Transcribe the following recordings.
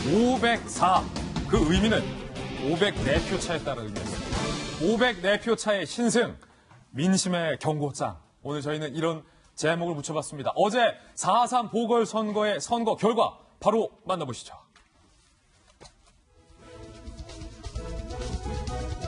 504. 그 의미는 504표 차에 따른 의미였습니다. 504표 차의 신승, 민심의 경고장. 오늘 저희는 이런 제목을 붙여봤습니다. 어제 4.3 보궐선거의 선거 결과 바로 만나보시죠.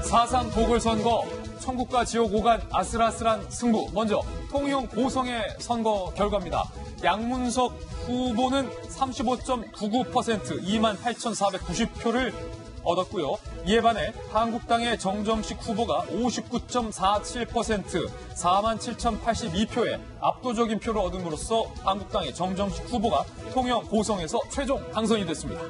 4.3 보궐선거, 천국과 지옥 오간 아슬아슬한 승부. 먼저 통영 고성의 선거 결과입니다. 양문석 후보는 35.99%, 28,490표를 얻었고요. 이에 반해 한국당의 정정식 후보가 59.47%, 47,082표의 압도적인 표를 얻음으로써 한국당의 정정식 후보가 통영 고성에서 최종 당선이 됐습니다.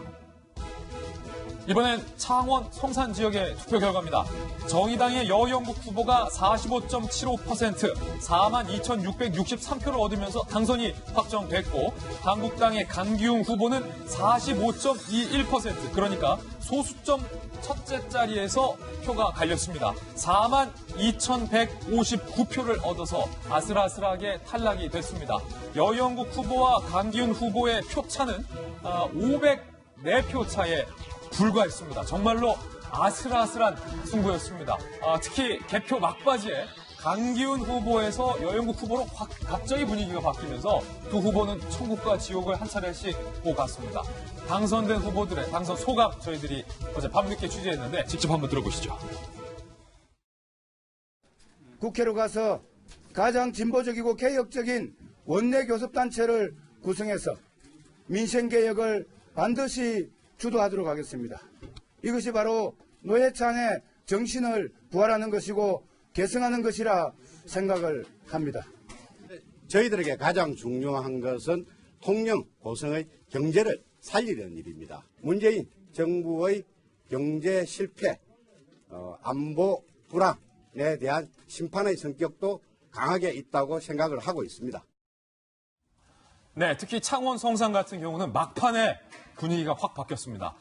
이번엔 창원 성산 지역의 투표 결과입니다. 정의당의 여영국 후보가 45.75%, 42,663표를 얻으면서 당선이 확정됐고, 한국당의 강기웅 후보는 45.21%, 그러니까 소수점 첫째 자리에서 표가 갈렸습니다. 42,159표를 얻어서 아슬아슬하게 탈락이 됐습니다. 여영국 후보와 강기훈 후보의 표차는 504표 차에 불과했습니다. 정말로 아슬아슬한 승부였습니다. 특히 개표 막바지에 강기훈 후보에서 여영국 후보로 갑자기 분위기가 바뀌면서 두 후보는 천국과 지옥을 한 차례씩 보갔습니다. 당선된 후보들의 당선 소감 저희들이 어제 밤늦게 취재했는데 직접 한번 들어보시죠. 국회로 가서 가장 진보적이고 개혁적인 원내교섭단체를 구성해서 민생개혁을 반드시 주도하도록 하겠습니다. 이것이 바로 노회찬의 정신을 부활하는 것이고 계승하는 것이라 생각을 합니다. 저희들에게 가장 중요한 것은 통영 고성의 경제를 살리려는 일입니다. 문재인 정부의 경제 실패, 안보 불안에 대한 심판의 성격도 강하게 있다고 생각을 하고 있습니다. 네, 특히 창원 성산 같은 경우는 막판에 분위기가 확 바뀌었습니다.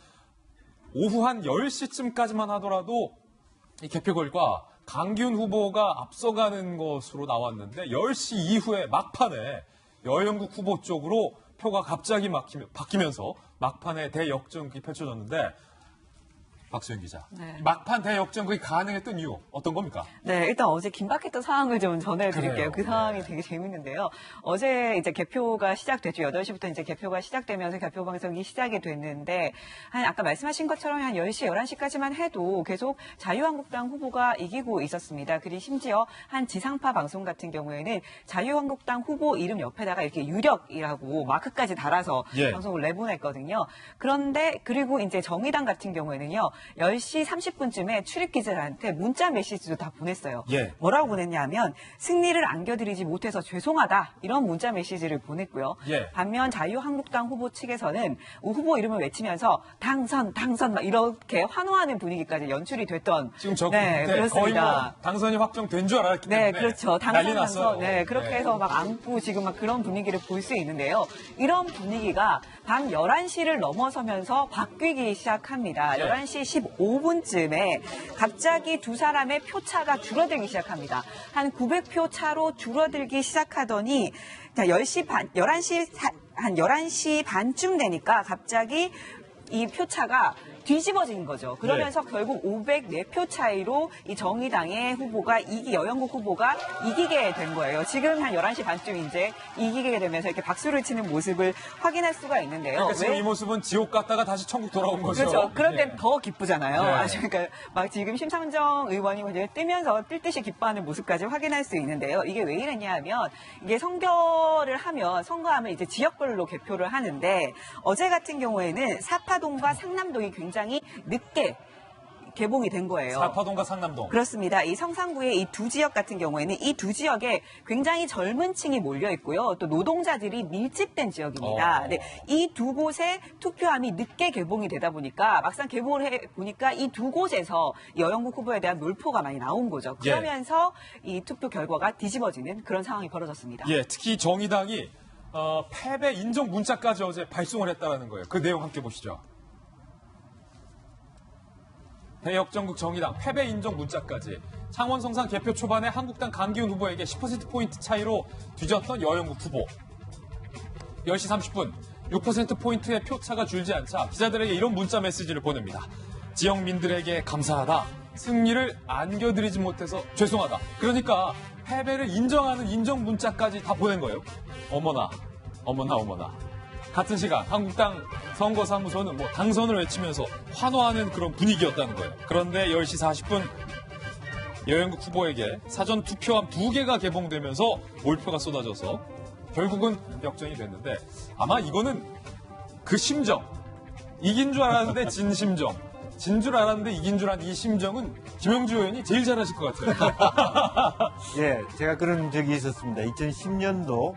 오후 한 10시쯤까지만 하더라도 이 개표 결과 강기훈 후보가 앞서가는 것으로 나왔는데 10시 이후에 막판에 여영국 후보 쪽으로 표가 갑자기 바뀌면서 막판에 대역전극이 펼쳐졌는데 박수현 기자. 네. 막판 대역전극이 가능했던 이유 어떤 겁니까? 네, 일단 어제 긴박했던 상황을 좀 전해드릴게요. 그래요. 그 상황이 되게 재밌는데요. 어제 이제 개표가 시작됐죠. 8시부터 이제 개표가 시작되면서 개표 방송이 시작이 됐는데, 아까 말씀하신 것처럼 한 10시, 11시까지만 해도 계속 자유한국당 후보가 이기고 있었습니다. 그리고 심지어 한 지상파 방송 같은 경우에는 자유한국당 후보 이름 옆에다가 이렇게 유력이라고 마크까지 달아서 방송을 내보냈거든요. 그런데, 그리고 이제 정의당 같은 경우에는요, 10시 30분쯤에 출입 기자들한테 문자 메시지도 다 보냈어요. 뭐라고 보냈냐면 승리를 안겨드리지 못해서 죄송하다 이런 문자 메시지를 보냈고요. 반면 자유한국당 후보 측에서는 후보 이름을 외치면서 당선 막 이렇게 환호하는 분위기까지 연출이 됐던. 지금 저 그렇습니다. 거의 뭐 당선이 확정된 줄 알았기 때문에. 네, 그렇죠. 난리 났어요. 그렇게 해서 막 안고 지금 막 그런 분위기를 볼 수 있는데요. 이런 분위기가 밤 11시를 넘어서면서 바뀌기 시작합니다. 11시 15분쯤에 갑자기 두 사람의 표차가 줄어들기 시작합니다. 한 900표 차로 줄어들기 시작하더니 11시 반쯤 되니까 갑자기 이 표차가 뒤집어진 거죠. 그러면서 결국 504표 차이로 이 정의당의 후보가 여영국 후보가 이기게 된 거예요. 지금 한 11시 반쯤 이제 이기게 되면서 이렇게 박수를 치는 모습을 확인할 수가 있는데요. 그러니까 지금 이 모습은 지옥 갔다가 다시 천국 돌아온 거죠. 그렇죠. 그럴 땐 더 기쁘잖아요. 그러니까 막 지금 심상정 의원이 이제 뜰 듯이 기뻐하는 모습까지 확인할 수 있는데요. 이게 왜 이랬냐 하면 이게 선거하면 이제 지역별로 개표를 하는데 어제 같은 경우에는 사파동과 상남동이 굉장히 늦게 개봉이 된 거예요. 사파동과 상남동. 그렇습니다. 이 성산구의 이 두 지역 같은 경우에는 이 두 지역에 굉장히 젊은 층이 몰려 있고요. 또 노동자들이 밀집된 지역입니다. 네, 이 두 곳에 투표함이 늦게 개봉이 되다 보니까 막상 개봉을 해보니까 이 두 곳에서 여영국 후보에 대한 놀포가 많이 나온 거죠. 그러면서 이 투표 결과가 뒤집어지는 그런 상황이 벌어졌습니다. 특히 정의당이 패배 인정 문자까지 어제 발송을 했다는 거예요. 그 내용 함께 보시죠. 대역전국 정의당 패배 인정 문자까지. 창원 성산 개표 초반에 한국당 강기훈 후보에게 10%포인트 차이로 뒤졌던 여영국 후보. 10시 30분 6%포인트의 표차가 줄지 않자 기자들에게 이런 문자 메시지를 보냅니다. 지역민들에게 감사하다. 승리를 안겨드리지 못해서 죄송하다. 그러니까 패배를 인정하는 인정 문자까지 다 보낸 거예요. 어머나, 어머나, 어머나. 같은 시간 한국당 선거사무소는 뭐 당선을 외치면서 환호하는 그런 분위기였다는 거예요. 그런데 10시 40분 여영국 후보에게 사전 투표함 2개가 개봉되면서 몰표가 쏟아져서 결국은 역전이 됐는데 아마 이거는 그 심정, 이긴 줄 알았는데 진 심정, 진 줄 알았는데 이긴 줄 아는 이 심정은 김영주 의원이 제일 잘하실 것 같아요. 예, 제가 그런 적이 있었습니다. 2010년도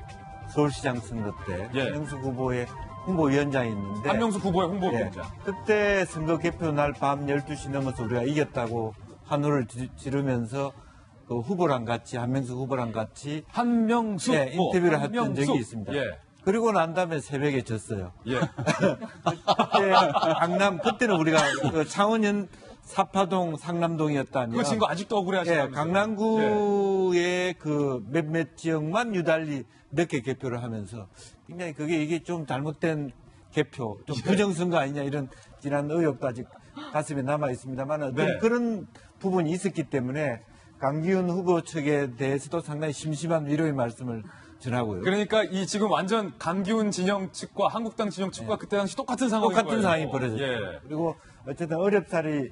서울시장 선거 때 예. 한명숙 후보의 홍보위원장이 있는데 한명숙 후보의 홍보위원장. 예, 그때 선거 개표 날 밤 12시 넘어서 우리가 이겼다고 환호를 지르면서 그 후보랑 같이 한명숙 후보랑 같이 한명숙 예, 인터뷰를 했던 한명숙. 적이 있습니다. 예. 그리고 난 다음에 새벽에 졌어요. 예. 그때 그때는 우리가 그 창원현 사파동 상남동이었다면 그 친구 아직도 억울해 예, 하시면서. 강남구의 그 몇몇 지역만 유달리 늦게 개표를 하면서 굉장히 이게 좀 잘못된 개표, 좀 부정선거 아니냐 이런 지난 의혹도 아직 가슴에 남아 있습니다만 네. 그런 부분이 있었기 때문에 강기훈 후보 측에 대해서도 상당히 심심한 위로의 말씀을 전하고요. 그러니까 이 지금 완전 강기훈 진영 측과 한국당 진영 측과 그때 당시 똑같은 상황인 똑같은 거예요. 상황이 벌어졌죠. 예. 그리고 어쨌든 어렵사리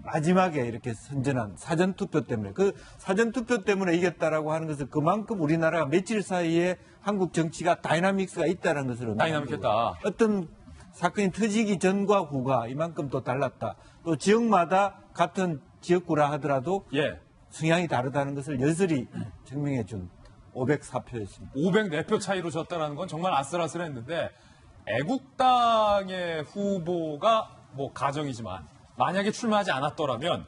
마지막에 이렇게 선전한 사전투표 때문에 그 사전투표 때문에 이겼다라고 하는 것은 그만큼 우리나라가 며칠 사이에 한국 정치가 다이나믹스가 있다는 것을 다이나믹했다. 어떤 사건이 터지기 전과 후가 이만큼 또 달랐다. 또 지역마다 같은 지역구라 하더라도 예. 성향이 다르다는 것을 여실히 증명해 준 504표였습니다. 504표 차이로 졌다라는 건 정말 아슬아슬했는데 애국당의 후보가 뭐 가정이지만 만약에 출마하지 않았더라면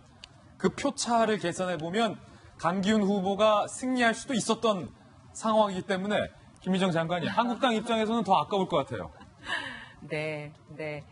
그 표차를 계산해 보면 강기훈 후보가 승리할 수도 있었던 상황이기 때문에 김희정 장관이 한국당 입장에서는 더 아까울 것 같아요. 네, 네.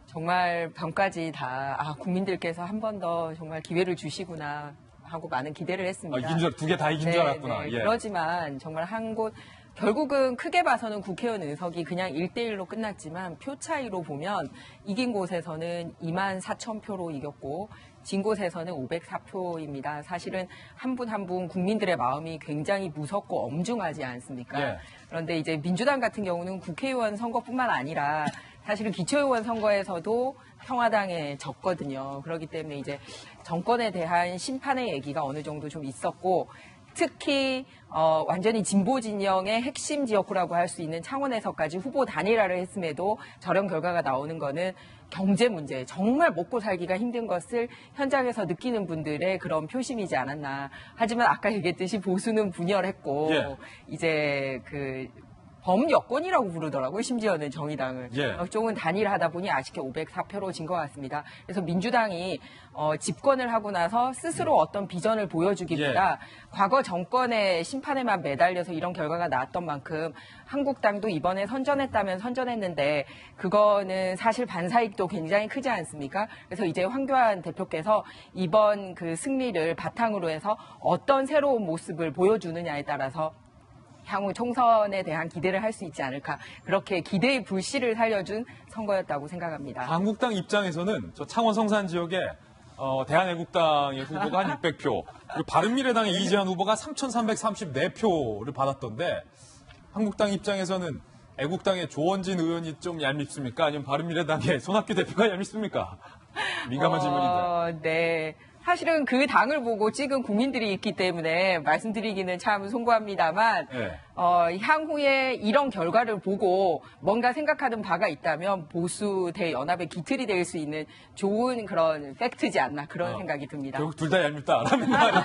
정말 밤까지 다 국민들께서 한 번 더 정말 기회를 주시구나 하고 많은 기대를 했습니다. 이긴 줄, 2개 다 이긴 줄 알았구나. 네. 예. 그러지만 정말 한 곳 결국은 크게 봐서는 국회의원 의석이 그냥 1대1로 끝났지만 표 차이로 보면 이긴 곳에서는 24,000표로 이겼고 진 곳에서는 504표입니다. 사실은 한 분 한 분 국민들의 마음이 굉장히 무섭고 엄중하지 않습니까? 예. 그런데 이제 민주당 같은 경우는 국회의원 선거뿐만 아니라 사실은 기초의원 선거에서도 평화당에 졌거든요. 그렇기 때문에 이제 정권에 대한 심판의 얘기가 어느 정도 좀 있었고 특히 완전히 진보 진영의 핵심 지역구라고 할 수 있는 창원에서까지 후보 단일화를 했음에도 저런 결과가 나오는 거는 경제 문제, 정말 먹고 살기가 힘든 것을 현장에서 느끼는 분들의 그런 표심이지 않았나. 하지만 아까 얘기했듯이 보수는 분열했고 예. 이제 그 범여권이라고 부르더라고요. 심지어는 정의당을. 예. 쪽은 단일하다 보니 아쉽게 504표로 진 것 같습니다. 그래서 민주당이 집권을 하고 나서 스스로 어떤 비전을 보여주기보다 과거 정권의 심판에만 매달려서 이런 결과가 나왔던 만큼 한국당도 이번에 선전했다면 선전했는데 그거는 사실 반사익도 굉장히 크지 않습니까? 그래서 이제 황교안 대표께서 이번 그 승리를 바탕으로 해서 어떤 새로운 모습을 보여주느냐에 따라서 향후 총선에 대한 기대를 할 수 있지 않을까. 그렇게 기대의 불씨를 살려준 선거였다고 생각합니다. 한국당 입장에서는 저 창원 성산 지역에 대한애국당의 후보가 한 600표, 그리고 바른미래당의 이재현 후보가 3,334표를 받았던데 한국당 입장에서는 애국당의 조원진 의원이 좀 얄밉습니까? 아니면 바른미래당의 손학규 대표가 얄밉습니까? 민감한 질문인데. 네. 사실은 그 당을 보고 찍은 국민들이 있기 때문에 말씀드리기는 참 송구합니다만 네. 향후에 이런 결과를 보고 뭔가 생각하는 바가 있다면 보수 대연합의 기틀이 될 수 있는 좋은 그런 팩트지 않나 그런 생각이 듭니다. 결국 둘 다 얄밉다라는 말이